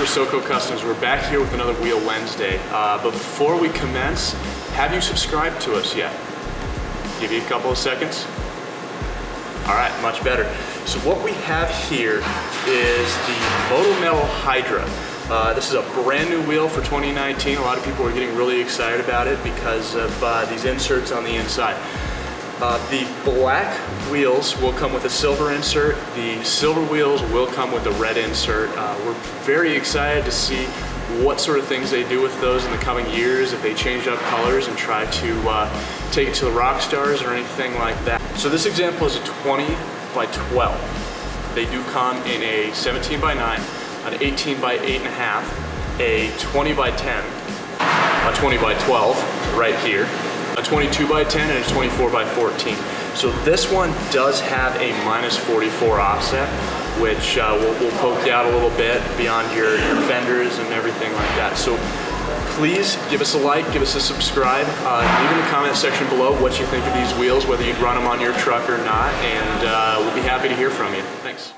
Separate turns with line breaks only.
SoCo Customs. We're back here with another Wheel Wednesday. But before we commence, have you subscribed to us yet? Give you a couple of seconds. All right, much better. So what we have here is the Moto Metal Hydra. This is a brand new wheel for 2019. A lot of people are getting really excited about it because of these inserts on the inside. The black wheels will come with a silver insert. The silver wheels will come with a red insert. We're very excited to see what sort of things they do with those in the coming years, if they change up colors and try to take it to the rock stars or anything like that. So this example is a 20 by 12. They do come in a 17 by 9, an 18 by 8.5, a 20 by 10, a 20 by 12 right here, a 22 by 10, and a 24 by 14. So this one does have a -44 offset, which will poke you out a little bit beyond your fenders and everything like that. So please give us a like, give us a subscribe, leave in the comment section below what you think of these wheels, whether you'd run them on your truck or not, and we'll be happy to hear from you. Thanks.